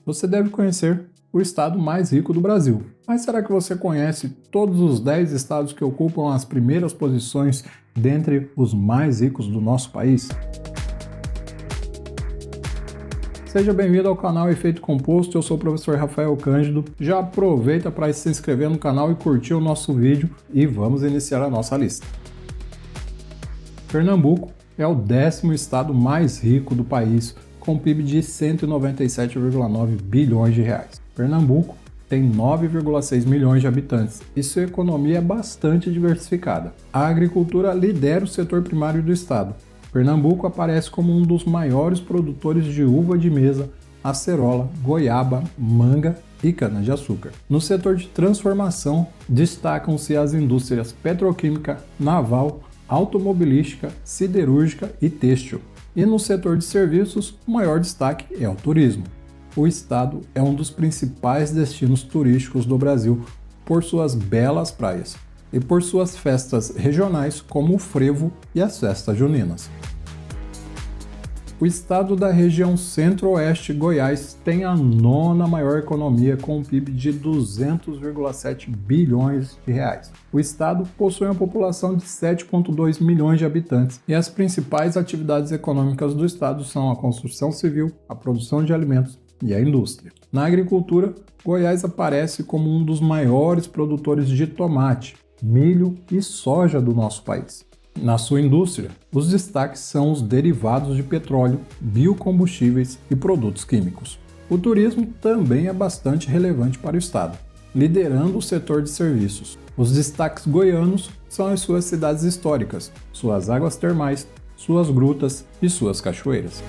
você deve conhecer o estado mais rico do Brasil. Mas será que você conhece todos os 10 estados que ocupam as primeiras posições dentre os mais ricos do nosso país? Seja bem-vindo ao canal Efeito Composto, eu sou o professor Rafael Cândido. Já aproveita para se inscrever no canal e curtir o nosso vídeo e vamos iniciar a nossa lista. Pernambuco é o 10º estado mais rico do país, com PIB de 197,9 bilhões de reais. Pernambuco tem 9,6 milhões de habitantes e sua economia é bastante diversificada. A agricultura lidera o setor primário do estado. Pernambuco aparece como um dos maiores produtores de uva de mesa, acerola, goiaba, manga e cana-de-açúcar. No setor de transformação, destacam-se as indústrias petroquímica, naval, automobilística, siderúrgica e têxtil. E no setor de serviços, o maior destaque é o turismo. O estado é um dos principais destinos turísticos do Brasil por suas belas praias e por suas festas regionais como o frevo e as festas juninas. O estado da região centro-oeste Goiás tem a 9ª maior economia com um PIB de 200,7 bilhões de reais. O estado possui uma população de 7,2 milhões de habitantes e as principais atividades econômicas do estado são a construção civil, a produção de alimentos e a indústria. Na agricultura, Goiás aparece como um dos maiores produtores de tomate, milho e soja do nosso país. Na sua indústria, os destaques são os derivados de petróleo, biocombustíveis e produtos químicos. O turismo também é bastante relevante para o estado, liderando o setor de serviços. Os destaques goianos são as suas cidades históricas, suas águas termais, suas grutas e suas cachoeiras.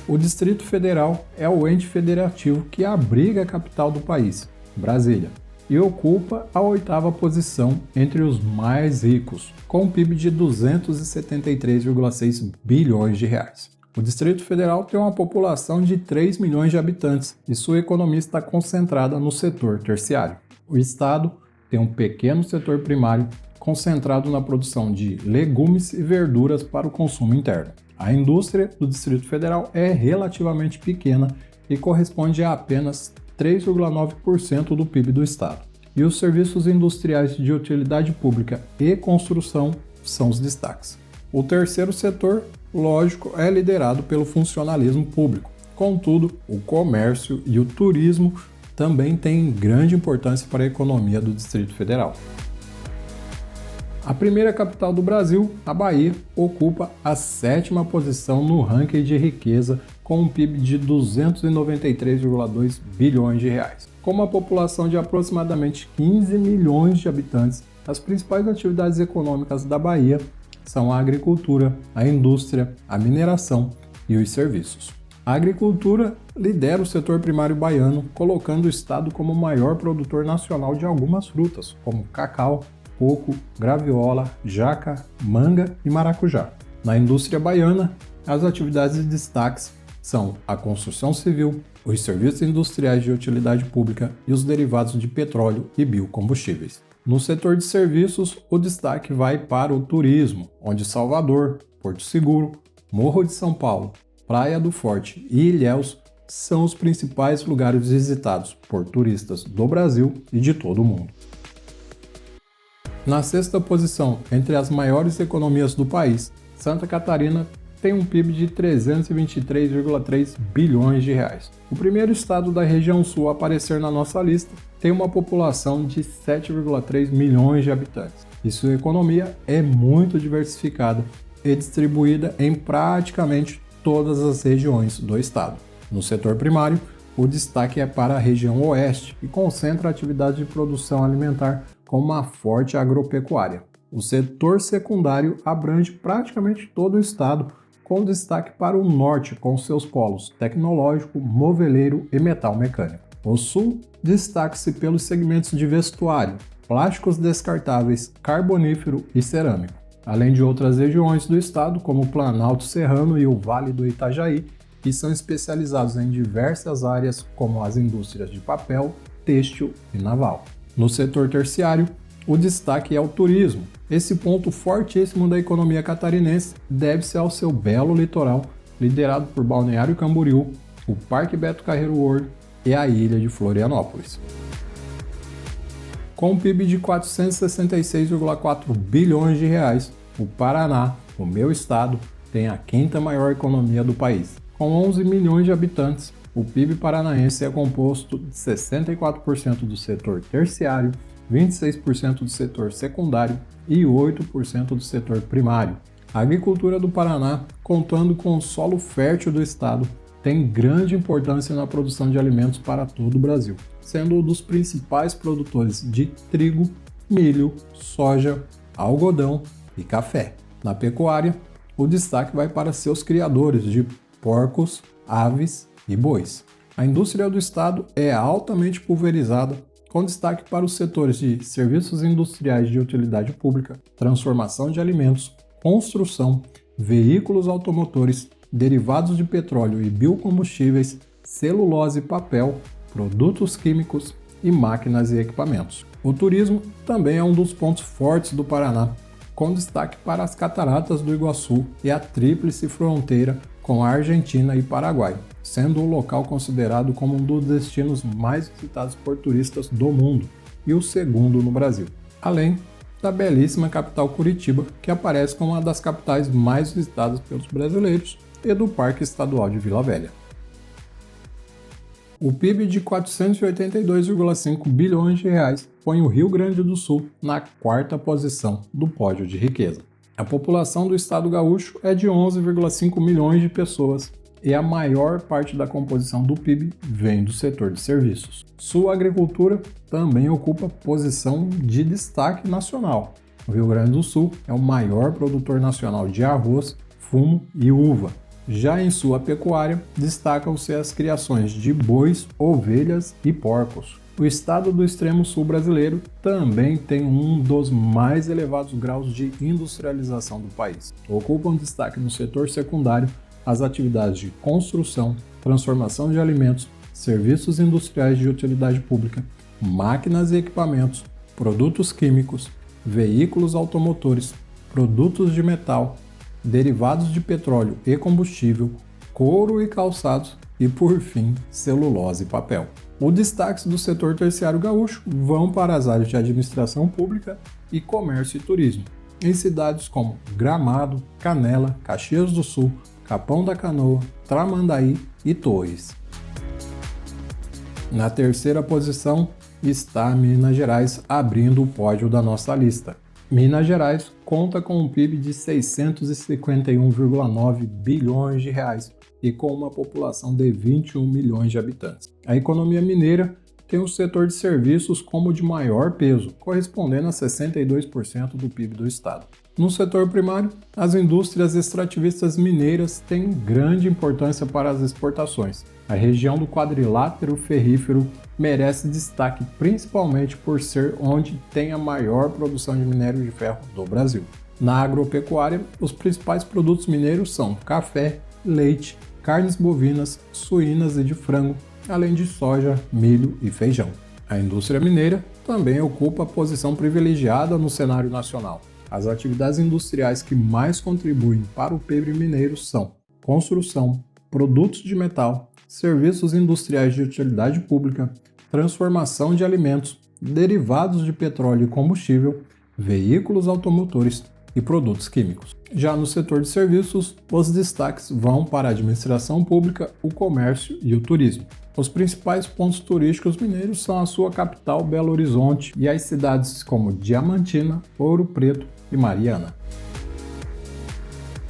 O Distrito Federal é o ente federativo que abriga a capital do país, Brasília, e ocupa a 8ª posição entre os mais ricos, com um PIB de 273,6 bilhões de reais. O Distrito Federal tem uma população de 3 milhões de habitantes e sua economia está concentrada no setor terciário. O estado tem um pequeno setor primário concentrado na produção de legumes e verduras para o consumo interno. A indústria do Distrito Federal é relativamente pequena e corresponde a apenas 3,9% do PIB do estado. E os serviços industriais de utilidade pública e construção são os destaques. O terceiro setor, lógico, é liderado pelo funcionalismo público. Contudo, o comércio e o turismo também têm grande importância para a economia do Distrito Federal. A primeira capital do Brasil, a Bahia, ocupa a 7ª posição no ranking de riqueza com um PIB de 293,2 bilhões de reais. Com uma população de aproximadamente 15 milhões de habitantes, as principais atividades econômicas da Bahia são a agricultura, a indústria, a mineração e os serviços. A agricultura lidera o setor primário baiano, colocando o estado como o maior produtor nacional de algumas frutas, como cacau, coco, graviola, jaca, manga e maracujá. Na indústria baiana, as atividades de destaques são a construção civil, os serviços industriais de utilidade pública e os derivados de petróleo e biocombustíveis. No setor de serviços, o destaque vai para o turismo, onde Salvador, Porto Seguro, Morro de São Paulo, Praia do Forte e Ilhéus são os principais lugares visitados por turistas do Brasil e de todo o mundo. Na 6ª posição, entre as maiores economias do país, Santa Catarina tem um PIB de 323,3 bilhões de reais. O primeiro estado da região sul a aparecer na nossa lista tem uma população de 7,3 milhões de habitantes. E sua economia é muito diversificada e distribuída em praticamente todas as regiões do estado. No setor primário, o destaque é para a região oeste, que concentra a atividade de produção alimentar com uma forte agropecuária. O setor secundário abrange praticamente todo o estado, com destaque para o norte, com seus polos tecnológico, moveleiro e metal mecânico. O sul destaca-se pelos segmentos de vestuário, plásticos descartáveis, carbonífero e cerâmico, além de outras regiões do estado, como o Planalto Serrano e o Vale do Itajaí, que são especializados em diversas áreas, como as indústrias de papel, têxtil e naval. No setor terciário, o destaque é o turismo. Esse ponto fortíssimo da economia catarinense deve-se ao seu belo litoral, liderado por Balneário Camboriú, o Parque Beto Carreiro World e a ilha de Florianópolis. Com um PIB de 466,4 bilhões de reais, o Paraná, o meu estado, tem a quinta maior economia do país. Com 11 milhões de habitantes, o PIB paranaense é composto de 64% do setor terciário, 26% do setor secundário e 8% do setor primário. A agricultura do Paraná, contando com o solo fértil do estado, tem grande importância na produção de alimentos para todo o Brasil, sendo um dos principais produtores de trigo, milho, soja, algodão e café. Na pecuária, o destaque vai para seus criadores de porcos, aves e bois. A indústria do estado é altamente pulverizada, com destaque para os setores de serviços industriais de utilidade pública, transformação de alimentos, construção, veículos automotores, derivados de petróleo e biocombustíveis, celulose e papel, produtos químicos e máquinas e equipamentos. O turismo também é um dos pontos fortes do Paraná, com destaque para as cataratas do Iguaçu e a tríplice fronteira com a Argentina e Paraguai, sendo o local considerado como um dos destinos mais visitados por turistas do mundo e o segundo no Brasil, além da belíssima capital Curitiba, que aparece como uma das capitais mais visitadas pelos brasileiros, e do Parque Estadual de Vila Velha. O PIB de 482,5 bilhões de reais põe o Rio Grande do Sul na quarta posição do pódio de riqueza. A população do estado gaúcho é de 11,5 milhões de pessoas e a maior parte da composição do PIB vem do setor de serviços. Sua agricultura também ocupa posição de destaque nacional. O Rio Grande do Sul é o maior produtor nacional de arroz, fumo e uva. Já em sua pecuária, destacam-se as criações de bois, ovelhas e porcos. O estado do extremo sul brasileiro também tem um dos mais elevados graus de industrialização do país. Ocupam destaque no setor secundário as atividades de construção, transformação de alimentos, serviços industriais de utilidade pública, máquinas e equipamentos, produtos químicos, veículos automotores, produtos de metal, derivados de petróleo e combustível, couro e calçados e, por fim, celulose e papel. Os destaques do setor terciário gaúcho vão para as áreas de administração pública e comércio e turismo, em cidades como Gramado, Canela, Caxias do Sul, Capão da Canoa, Tramandaí e Torres. Na terceira posição está Minas Gerais, abrindo o pódio da nossa lista. Minas Gerais conta com um PIB de 651,9 bilhões de reais e com uma população de 21 milhões de habitantes. A economia mineira tem o setor de serviços como de maior peso, correspondendo a 62% do PIB do estado. No setor primário, as indústrias extrativistas mineiras têm grande importância para as exportações. A região do quadrilátero ferrífero merece destaque principalmente por ser onde tem a maior produção de minério de ferro do Brasil. Na agropecuária, os principais produtos mineiros são café, leite, carnes bovinas, suínas e de frango, além de soja, milho e feijão. A indústria mineira também ocupa posição privilegiada no cenário nacional. As atividades industriais que mais contribuem para o PIB mineiro são construção, produtos de metal, serviços industriais de utilidade pública, transformação de alimentos, derivados de petróleo e combustível, veículos automotores e produtos químicos. Já no setor de serviços, os destaques vão para a administração pública, o comércio e o turismo. Os principais pontos turísticos mineiros são a sua capital, Belo Horizonte, e as cidades como Diamantina, Ouro Preto e Mariana.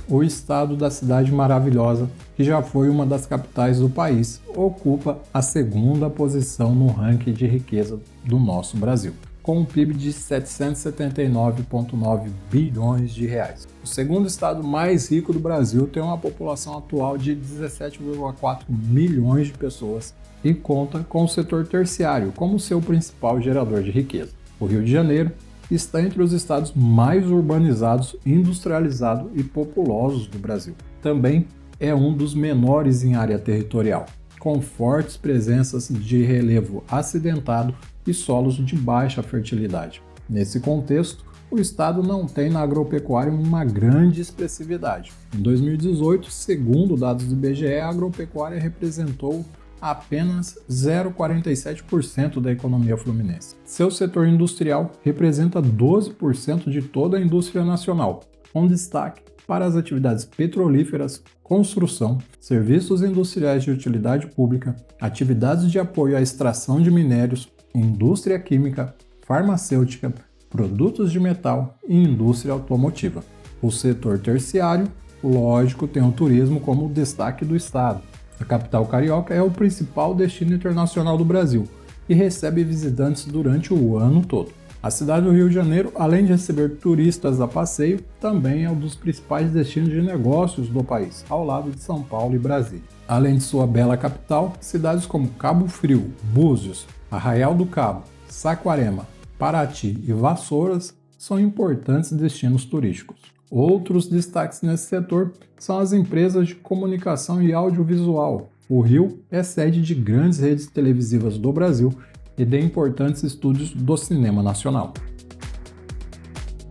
O estado da Cidade Maravilhosa, que já foi uma das capitais do país, ocupa a segunda posição no ranking de riqueza do nosso Brasil, com um PIB de 779,9 bilhões de reais. O segundo estado mais rico do Brasil tem uma população atual de 17,4 milhões de pessoas e conta com o setor terciário como seu principal gerador de riqueza. O Rio de Janeiro está entre os estados mais urbanizados, industrializados e populosos do Brasil. Também é um dos menores em área territorial, com fortes presenças de relevo acidentado e solos de baixa fertilidade. Nesse contexto, o estado não tem na agropecuária uma grande expressividade. Em 2018, segundo dados do IBGE, a agropecuária representou apenas 0,47% da economia fluminense. Seu setor industrial representa 12% de toda a indústria nacional, com destaque para as atividades petrolíferas, construção, serviços industriais de utilidade pública, atividades de apoio à extração de minérios, indústria química, farmacêutica, produtos de metal e indústria automotiva. O setor terciário, lógico, tem o turismo como destaque do estado. A capital carioca é o principal destino internacional do Brasil e recebe visitantes durante o ano todo. A cidade do Rio de Janeiro, além de receber turistas a passeio, também é um dos principais destinos de negócios do país, ao lado de São Paulo e Brasília. Além de sua bela capital, cidades como Cabo Frio, Búzios, Arraial do Cabo, Saquarema, Paraty e Vassouras são importantes destinos turísticos. Outros destaques nesse setor são as empresas de comunicação e audiovisual. O Rio é sede de grandes redes televisivas do Brasil e de importantes estúdios do cinema nacional.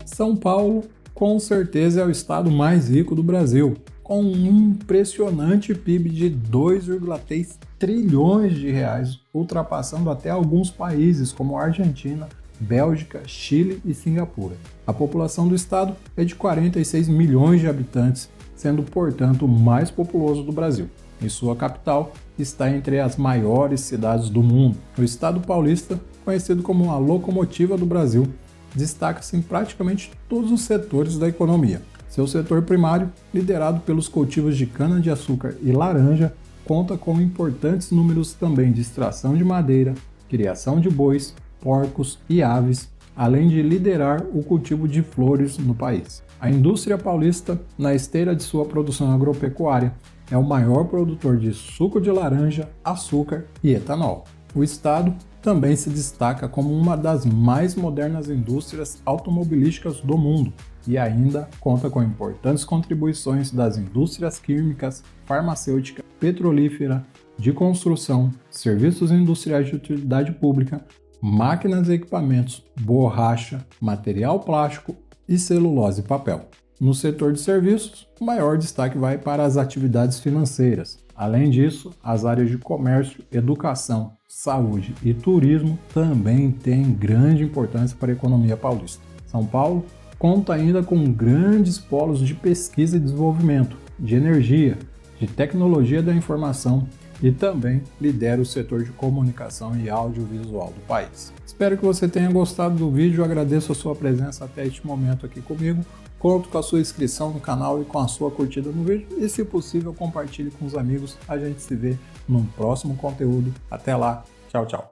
São Paulo, com certeza, é o estado mais rico do Brasil, com um impressionante PIB de 2,3 trilhões de reais, ultrapassando até alguns países como Argentina, Bélgica, Chile e Singapura. A população do estado é de 46 milhões de habitantes, sendo, portanto, o mais populoso do Brasil. E sua capital está entre as maiores cidades do mundo. O estado paulista, conhecido como a locomotiva do Brasil, destaca-se em praticamente todos os setores da economia. Seu setor primário, liderado pelos cultivos de cana-de-açúcar e laranja, conta com importantes números também de extração de madeira, criação de bois, porcos e aves, além de liderar o cultivo de flores no país. A indústria paulista, na esteira de sua produção agropecuária, é o maior produtor de suco de laranja, açúcar e etanol. O estado também se destaca como uma das mais modernas indústrias automobilísticas do mundo e ainda conta com importantes contribuições das indústrias químicas, farmacêutica, petrolífera, de construção, serviços industriais de utilidade pública, máquinas e equipamentos, borracha, material plástico e celulose e papel. No setor de serviços, o maior destaque vai para as atividades financeiras. Além disso, as áreas de comércio, educação, saúde e turismo também têm grande importância para a economia paulista. São Paulo conta ainda com grandes polos de pesquisa e desenvolvimento, de energia, de tecnologia da informação e também lidera o setor de comunicação e audiovisual do país. Espero que você tenha gostado do vídeo, agradeço a sua presença até este momento aqui comigo, conto com a sua inscrição no canal e com a sua curtida no vídeo e, se possível, compartilhe com os amigos. A gente se vê num próximo conteúdo. Até lá, tchau, tchau!